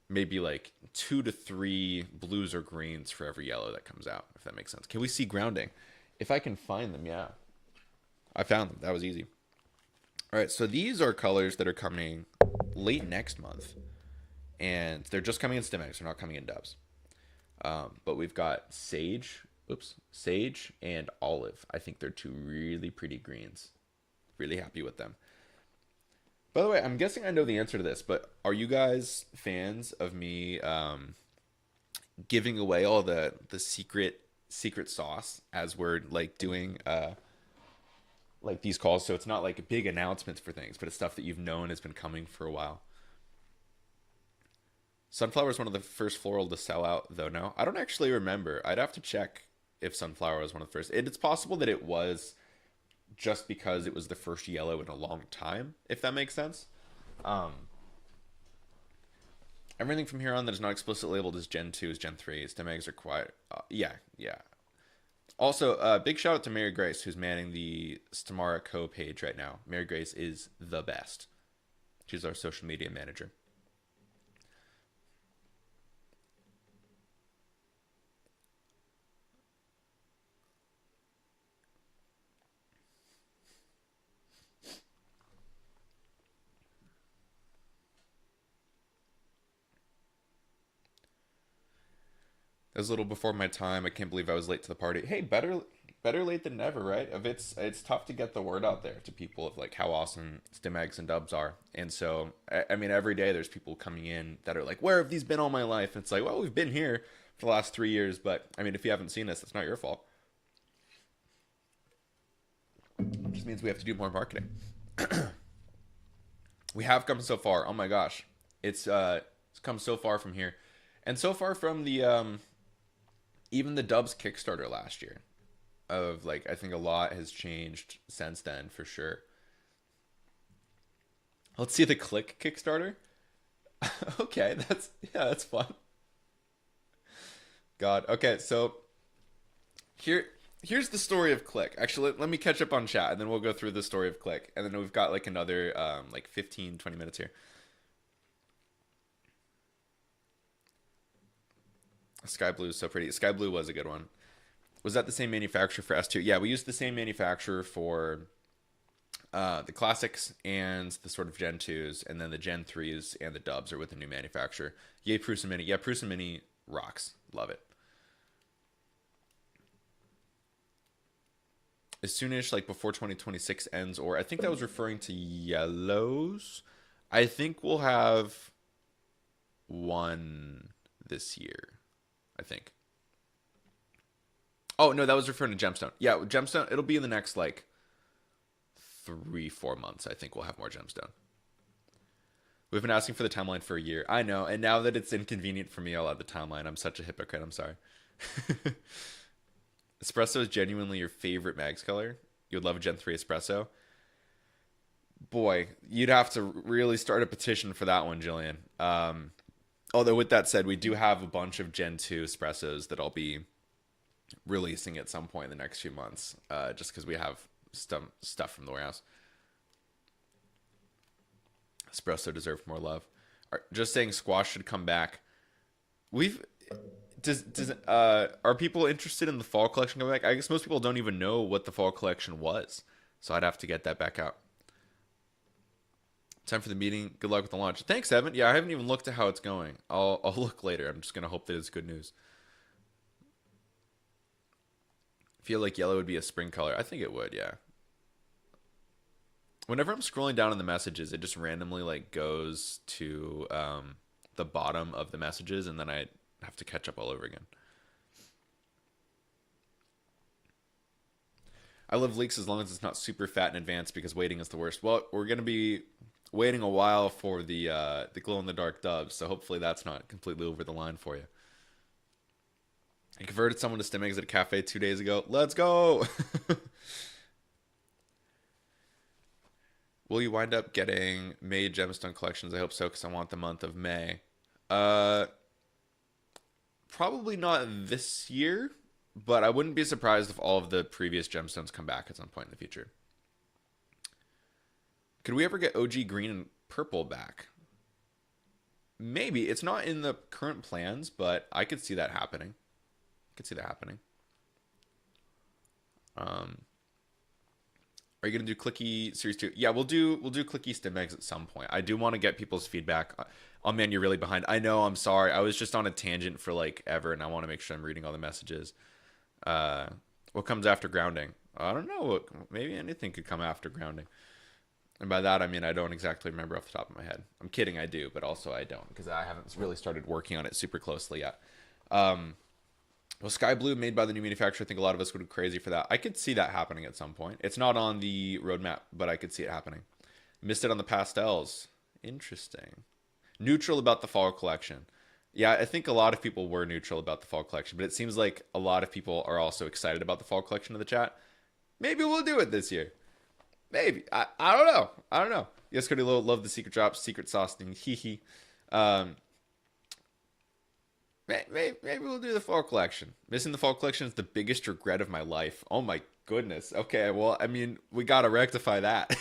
Speaker 2: maybe like 2 to 3 blues or greens for every yellow that comes out, if that makes sense. Can we see grounding? If I can find them, yeah. I found them. That was easy. All right, so these are colors that are coming late next month. And they're just coming in Stimags. They're not coming in Dubz. But we've got Sage. Oops. Sage and Olive. I think they're 2 really pretty greens. Really happy with them. By the way, I'm guessing I know the answer to this, but are you guys fans of me giving away all the secret sauce as we're like doing... like these calls, so it's not like big announcements for things, but it's stuff that you've known has been coming for a while. Sunflower is one of the first floral to sell out, though. No, I don't actually remember. I'd have to check if Sunflower was one of the first. It's possible that it was just because it was the first yellow in a long time, if that makes sense. Everything from here on that is not explicitly labeled as Gen 2 is Gen 3. Stimags are quiet. Yeah. Also, big shout out to Mary Grace, who's manning the Stimara Co page right now. Mary Grace is the best. She's our social media manager. It was a little before my time. I can't believe I was late to the party. Hey, better late than never, right? It's tough to get the word out there to people of like how awesome Stimags and Dubz are. And so I mean every day there's people coming in that are like, where have these been all my life? And it's like, well, we've been here for the last 3 years, but I mean if you haven't seen us, that's not your fault. It just means we have to do more marketing. We have come so far. Oh my gosh. It's come so far from here. And so far from the even the Dubz Kickstarter last year. Of like I think a lot has changed since then for sure. Let's see the Click Kickstarter. Okay, that's fun. God. Okay, so here's the story of Click. Actually, let me catch up on chat and then we'll go through the story of Click. And then we've got like another like 15, 20 minutes here. Sky Blue is so pretty. Sky Blue was a good one. Was that the same manufacturer for S2? Yeah, we used the same manufacturer for the classics and the sort of Gen 2s, and then the Gen 3s and the Dubz are with the new manufacturer. Yay, Prusa Mini. Yeah, Prusa Mini rocks. Love it. As soonish, like before 2026 ends, or I think that was referring to yellows. I think we'll have one this year. I think. Oh no, that was referring to Gemstone. Yeah, Gemstone. It'll be in the next like 3-4 months. I think we'll have more Gemstone. We've been asking for the timeline for a year. I know, and now that it's inconvenient for me, I'll add the timeline. I'm such a hypocrite. I'm sorry. Espresso is genuinely your favorite mags color. You would love a Gen 3 espresso. Boy, you'd have to really start a petition for that one, Jillian. Although with that said, we do have a bunch of Gen 2 espressos that I'll be releasing at some point in the next few months, just because we have stuff from the warehouse. Espresso deserves more love. Just saying squash should come back. Are people interested in the fall collection coming back? I guess most people don't even know what the fall collection was, so I'd have to get that back out. Time for the meeting. Good luck with the launch. Thanks, Evan. Yeah, I haven't even looked at how it's going. I'll look later. I'm just gonna hope that it's good news. Feel like yellow would be a spring color. I think it would, yeah. Whenever I'm scrolling down in the messages, it just randomly like goes to the bottom of the messages, and then I have to catch up all over again. I love leaks as long as it's not super fat in advance because waiting is the worst. Well, we're gonna be waiting a while for the glow in the dark Dubz, so hopefully that's not completely over the line for you. I converted someone to stem eggs at a cafe 2 days ago. Let's go. Will you wind up getting May gemstone collections? I hope so, because I want the month of May. Probably not this year, but I wouldn't be surprised if all of the previous gemstones come back at some point in the future. Could we ever get OG green and purple back? Maybe. It's not in the current plans, but I could see that happening. Are you gonna do clicky series 2? Yeah, we'll do clicky stim eggs at some point. I do want to get people's feedback. Oh man, you're really behind. I know, I'm sorry. I was just on a tangent for like ever, and I want to make sure I'm reading all the messages. What comes after grounding? I don't know. Maybe anything could come after grounding. And by that I mean I don't exactly remember off the top of my head. I'm kidding, I do, but also I don't, because I haven't really started working on it super closely yet. Well, Sky Blue made by the new manufacturer, I think a lot of us would go crazy for that. I could see that happening at some point. It's not on the roadmap, but I could see it happening. Missed it on the pastels. Interesting. Neutral about the fall collection. Yeah, I think a lot of people were neutral about the fall collection, but it seems like a lot of people are also excited about the fall collection of the chat. Maybe we'll do it this year. Maybe. I don't know. Yes, Cody Low, love the secret drops, secret sauce thing. Hee hee. Maybe we'll do the fall collection. Missing the fall collection is the biggest regret of my life. Oh my goodness. Okay, well, I mean, we gotta rectify that.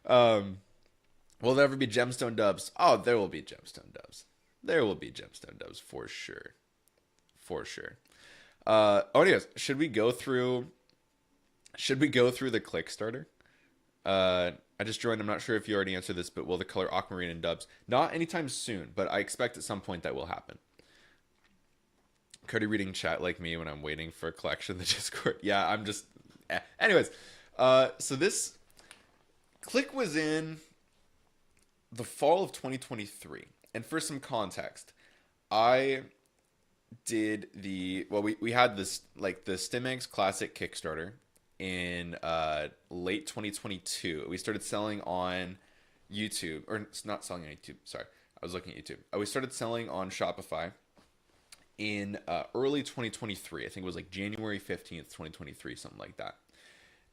Speaker 2: Will there ever be gemstone Dubz? Oh, there will be gemstone Dubz. There will be gemstone Dubz for sure. For sure. Anyways, should we go through the click starter? I just joined. I'm not sure if you already answered this, but will the color aquamarine in Dubz? Not anytime soon, but I expect at some point that will happen. Cody reading chat like me when I'm waiting for a collection in the Discord. Yeah, I'm just... Anyways, so this click was in the fall of 2023. And for some context, I did we had this, like, the Stim Eggs Classic Kickstarter in late 2022. We started selling on YouTube, or it's not selling on YouTube, sorry. I was looking at YouTube. We started selling on Shopify in early 2023. I think it was like January 15th, 2023, something like that.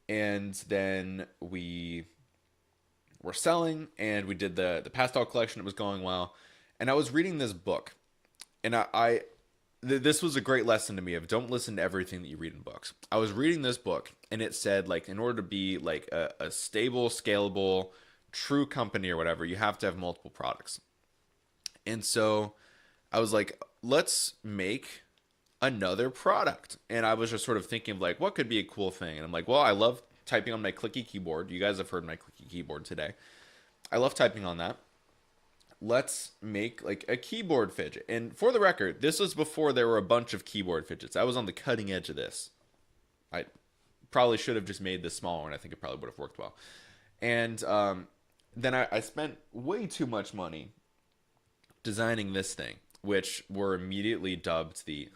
Speaker 2: And then we were selling, and we did the pastel collection. It was going well. And I was reading this book, and this was a great lesson to me of don't listen to everything that you read in books. I was reading this book, and it said, like, in order to be like a stable, scalable, true company or whatever, you have to have multiple products. And so I was like, let's make another product. And I was just sort of thinking of like, what could be a cool thing? And I'm like, well, I love typing on my clicky keyboard. You guys have heard my clicky keyboard today. I love typing on that. Let's make like a keyboard fidget. And for the record, this was before there were a bunch of keyboard fidgets. I was on the cutting edge of this. I probably should have just made this smaller, and I think it probably would have worked well. And then I spent way too much money designing this thing, which were immediately dubbed the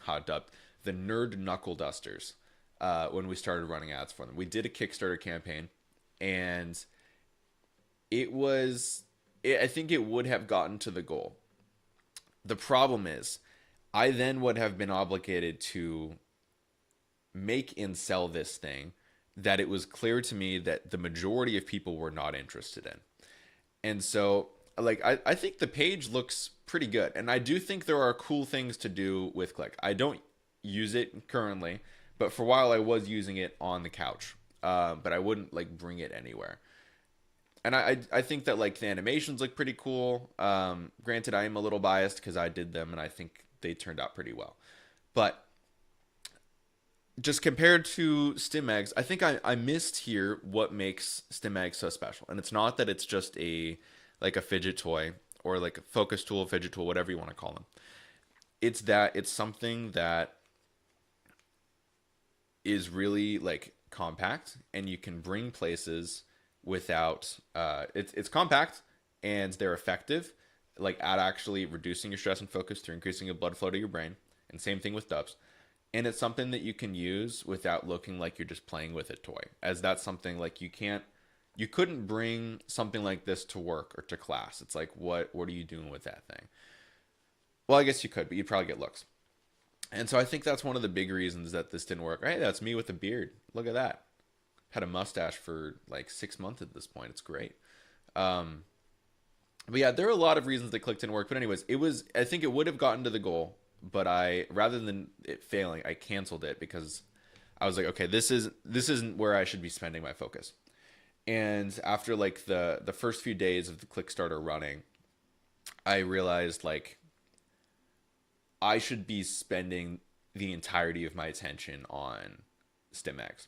Speaker 2: Nerd Knuckle Dusters when we started running ads for them. We did a Kickstarter campaign, and I think it would have gotten to the goal. The problem is, I then would have been obligated to make and sell this thing that it was clear to me that the majority of people were not interested in. And so, like, I think the page looks pretty good. And I do think there are cool things to do with Click. I don't use it currently, but for a while I was using it on the couch. But I wouldn't, like, bring it anywhere. And I think that, like, the animations look pretty cool. Granted, I am a little biased because I did them, and I think they turned out pretty well. But just compared to StimEggs, I think I missed here what makes StimEggs so special. And it's not that it's just a fidget toy or like a focus tool, fidget tool, whatever you want to call them. It's that it's something that is really like compact and you can bring places without it's compact and they're effective like at actually reducing your stress and focus through increasing the blood flow to your brain. And same thing with Dubz. And it's something that you can use without looking like you're just playing with a toy, as that's something like you couldn't bring something like this to work or to class. It's like, what are you doing with that thing? Well, I guess you could, but you'd probably get looks. And so I think that's one of the big reasons that this didn't work. Hey, that's me with a beard. Look at that. Had a mustache for like 6 months at this point. It's great. But yeah, there are a lot of reasons that Click didn't work. But anyways, I think it would have gotten to the goal, but rather than it failing, I canceled it because I was like, okay, this isn't where I should be spending my focus. And after like the first few days of the Kickstarter running, I realized like I should be spending the entirety of my attention on StimEggs.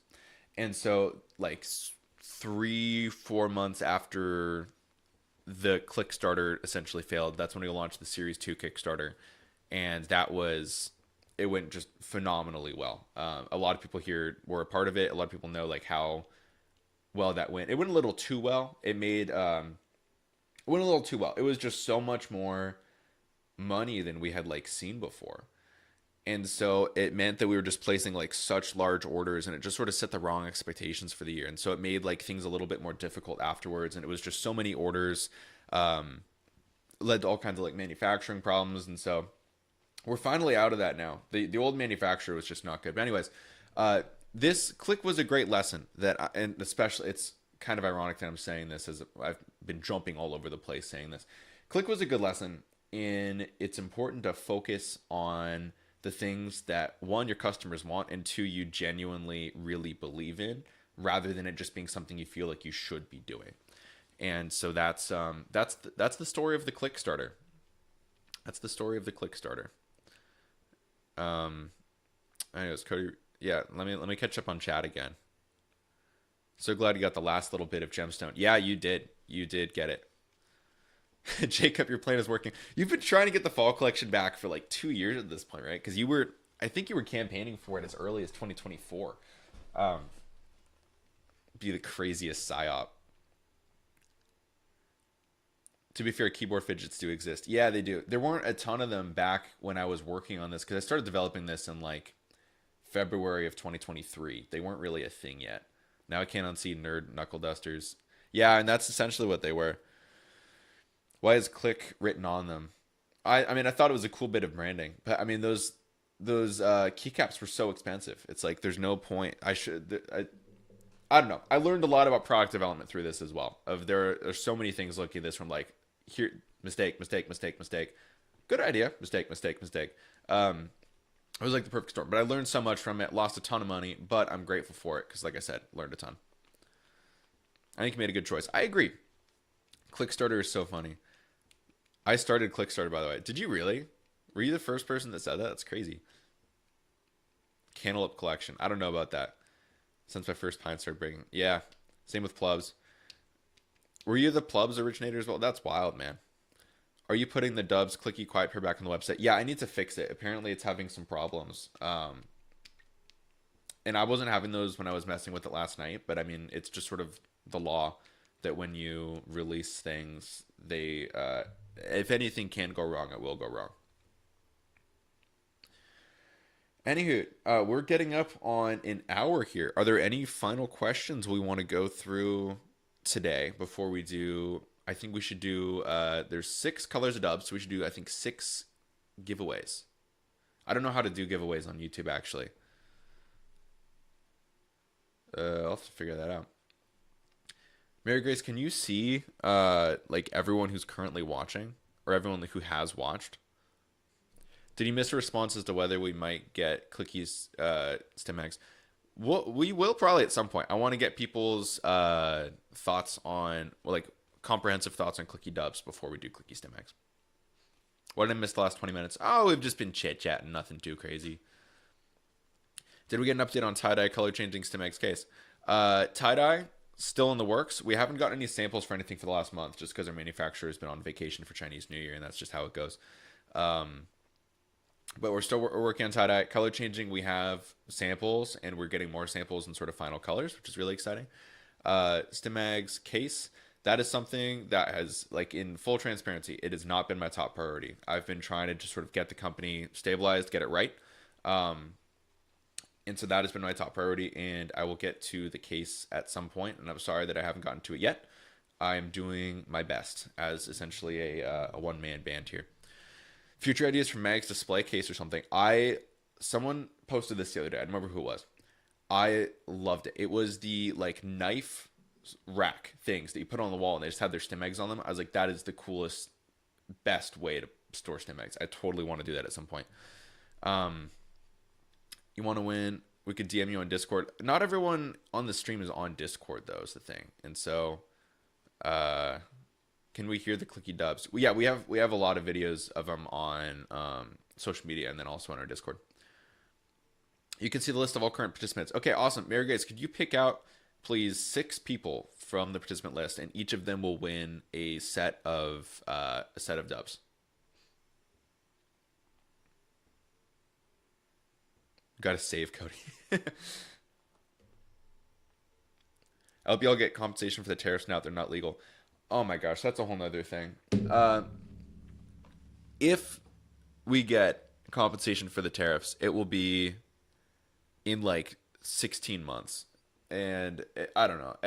Speaker 2: And so like 3-4 months after the Kickstarter essentially failed, that's when we launched the Series 2 Kickstarter. And it went just phenomenally well. A lot of people here were a part of it. A lot of people know like how well that went. It went a little too well. It went a little too well. It was just so much more money than we had like seen before. And so it meant that we were just placing like such large orders, and it just sort of set the wrong expectations for the year. And so it made like things a little bit more difficult afterwards. And it was just so many orders, led to all kinds of like manufacturing problems. And so we're finally out of that now. The old manufacturer was just not good. But anyways, this Click was a great lesson and especially it's kind of ironic that I'm saying this as I've been jumping all over the place saying this. Click was a good lesson in it's important to focus on the things that one, your customers want, and two, you genuinely really believe in, rather than it just being something you feel like you should be doing. And so that's the story of the Kickstarter. That's the story of the Kickstarter. Anyways, Cody, yeah, let me catch up on chat again. So glad you got the last little bit of gemstone. Yeah, you did. You did get it. Jacob, your plan is working. You've been trying to get the fall collection back for like 2 years at this point, right? Because I think you were campaigning for it as early as 2024. Be the craziest psyop. To be fair, keyboard fidgets do exist. Yeah, they do. There weren't a ton of them back when I was working on this, because I started developing this in like February of 2023. They weren't really a thing yet. Now I can't unsee Nerd Knuckle Dusters. Yeah, and that's essentially what they were. Why is Click written on them? I mean, I thought it was a cool bit of branding, but I mean, those keycaps were so expensive. It's like there's no point. I don't know. I learned a lot about product development through this as well. There are so many things looking at this from like here mistake. Good idea. Mistake. It was like the perfect storm. But I learned so much from it. Lost a ton of money, but I'm grateful for it because, like I said, learned a ton. I think you made a good choice. I agree. Kickstarter is so funny. I started Kickstarter, by the way. Did you really? Were you the first person that said that? That's crazy. Cantaloupe Collection. I don't know about that. Since my first pine started breaking. Yeah. Same with Plubs. Were you the Plubs originator as well? That's wild, man. Are you putting the Dubz clicky quiet pair back on the website? Yeah, I need to fix it. Apparently it's having some problems. And I wasn't having those when I was messing with it last night, but I mean, it's just sort of the law that when you release things, they, if anything can go wrong, it will go wrong. Anywho, we're getting up on an hour here. Are there any final questions we want to go through today before we do? I think we should do, there's 6 colors of Dubz, so we should do, I think, 6 giveaways. I don't know how to do giveaways on YouTube, actually. I'll have to figure that out. Mary Grace, can you see, like, everyone who's currently watching? Or everyone who has watched? Did you miss a response as to whether we might get Clicky's stim mags? We will probably at some point. I want to get people's thoughts on, well, like, comprehensive thoughts on Clicky Dubz before we do Clicky stim mags. What did I miss the last 20 minutes? Oh, we've just been chit-chatting, nothing too crazy. Did we get an update on tie-dye color changing stim mags case? Tie-dye, still in the works. We haven't gotten any samples for anything for the last month just because our manufacturer has been on vacation for Chinese New Year, and that's just how it goes. But we're working on tie-dye. Color changing, we have samples, and we're getting more samples in sort of final colors, which is really exciting. Stimags case, that is something that has, like, in full transparency, it has not been my top priority. I've been trying to just sort of get the company stabilized, get it right. And so that has been my top priority, and I will get to the case at some point, and I'm sorry that I haven't gotten to it yet. I'm doing my best as essentially a one-man band here. Future ideas for Mag's display case or something. Someone posted this the other day. I don't remember who it was. I loved it. It was the, like, knife rack things that you put on the wall and they just had their stim eggs on them. I was like, that is the coolest, best way to store stim eggs. I totally want to do that at some point. You want to win? We could DM you on Discord. Not everyone on the stream is on Discord, though, is the thing. And so, can we hear the Clicky Dubz? Yeah, we have a lot of videos of them on social media and then also on our Discord. You can see the list of all current participants. Okay, awesome. Mary Grace, could you pick out, please, 6 people from the participant list, and each of them will win a set of Dubz. Gotta save Cody. I hope y'all get compensation for the tariffs now that they're not legal. Oh my gosh, that's a whole nother thing. If we get compensation for the tariffs, it will be in like 16 months. And I don't know.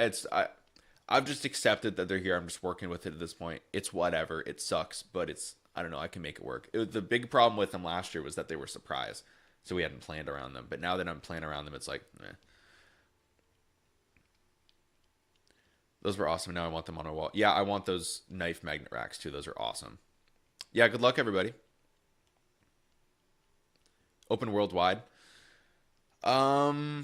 Speaker 2: I've just accepted that they're here. I'm just working with it at this point. It's whatever. It sucks, but I don't know. I can make it work. The big problem with them last year was that they were surprised. So we hadn't planned around them. But now that I'm planning around them, it's like, eh. Those were awesome. Now I want them on our wall. Yeah, I want those knife magnet racks too. Those are awesome. Yeah, good luck, everybody. Open worldwide. Yeah,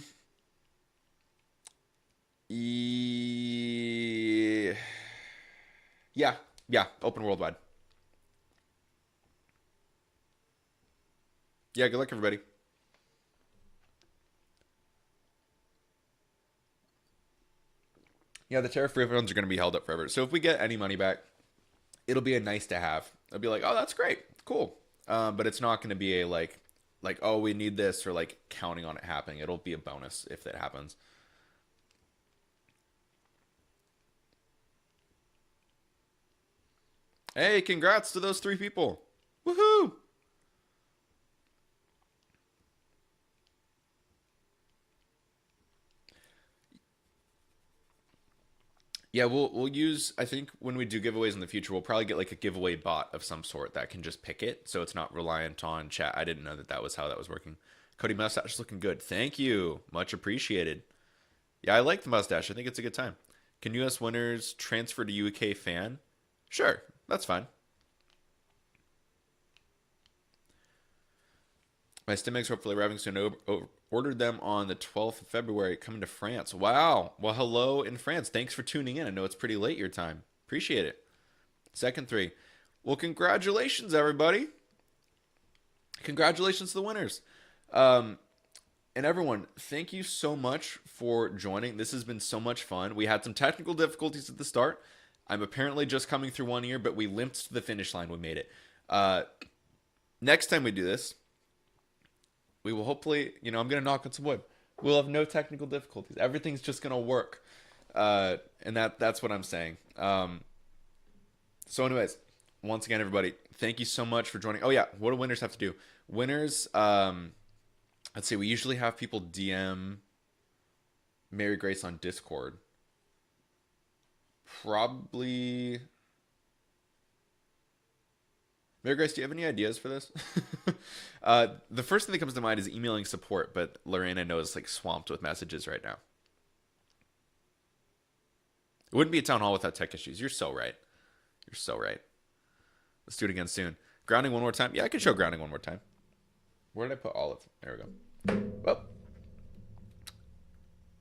Speaker 2: open worldwide. Yeah, good luck, everybody. Yeah, the tariff refunds are going to be held up forever. So if we get any money back, it'll be a nice to have. I'll be like, oh, that's great. Cool. But it's not going to be a like, oh, we need this, or like counting on it happening. It'll be a bonus if that happens. Hey, congrats to those 3 people. Woohoo! Yeah, we'll use, I think when we do giveaways in the future, we'll probably get like a giveaway bot of some sort that can just pick it, so it's not reliant on chat. I didn't know that was how that was working. Cody, mustache is looking good. Thank you. Much appreciated. Yeah, I like the mustache. I think it's a good time. Can US winners transfer to UK fan? Sure, that's fine. My Stimex hopefully arriving soon. Ordered them on the 12th of February, coming to France. Wow. Well, hello in France. Thanks for tuning in. I know it's pretty late your time. Appreciate it. Second 3. Well, congratulations, everybody. Congratulations to the winners. And everyone, thank you so much for joining. This has been so much fun. We had some technical difficulties at the start. I'm apparently just coming through one ear, but we limped to the finish line. We made it. Next time we do this, we will hopefully, I'm going to knock on some wood. We'll have no technical difficulties. Everything's just going to work. And that's what I'm saying. So anyways, once again, everybody, thank you so much for joining. Oh yeah, what do winners have to do? Winners, let's see, we usually have people DM Mary Grace on Discord. Probably... Mary Grace, do you have any ideas for this? The first thing that comes to mind is emailing support, but Lorraine, I know, is like swamped with messages right now. It wouldn't be a town hall without tech issues. You're so right. You're so right. Let's do it again soon. Grounding one more time. Yeah, I can show grounding one more time. Where did I put Olive? There we go. Well,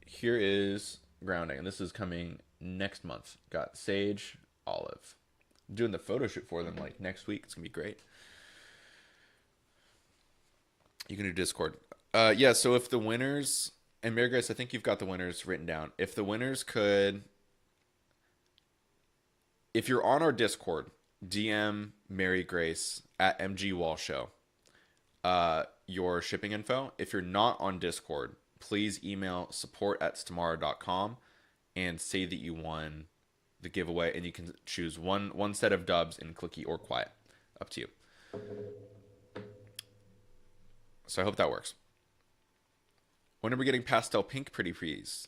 Speaker 2: here is grounding, and this is coming next month. Got Sage, Olive. I'm doing the photo shoot for them like next week. It's gonna be great. You can do Discord. Yeah, so if the winners, and Mary Grace, I think you've got the winners written down. If the winners could, if you're on our Discord, DM Mary Grace at MG Wall Show your shipping info. If you're not on Discord, please email support@stimara.com and say that you won the giveaway, and you can choose one set of Dubz in clicky or quiet. Up to you. So I hope that works. When are we getting pastel pink pretty please?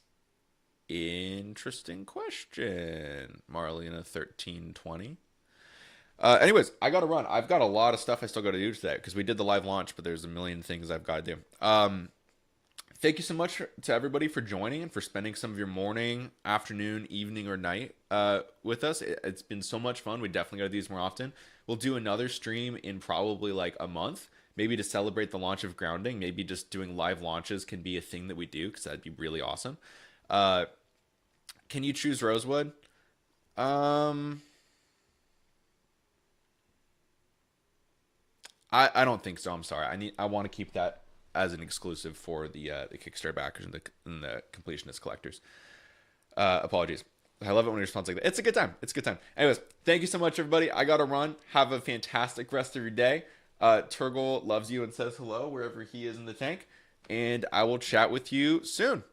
Speaker 2: Interesting question. Marlena 1320. Anyways, I gotta run. I've got a lot of stuff I still gotta do today because we did the live launch, but there's a million things I've got to do. Thank you so much to everybody for joining and for spending some of your morning, afternoon, evening, or night with us. It's been so much fun. We definitely got to do these more often. We'll do another stream in probably like a month, maybe to celebrate the launch of Grounding. Maybe just doing live launches can be a thing that we do because that'd be really awesome. Can you choose Rosewood? I don't think so. I'm sorry. I want to keep that as an exclusive for the Kickstarter backers and the completionist collectors. Apologies. I love it when you respond like that. It's a good time. It's a good time. Anyways, thank you so much, everybody. I gotta run. Have a fantastic rest of your day. Turgle loves you and says hello wherever he is in the tank. And I will chat with you soon.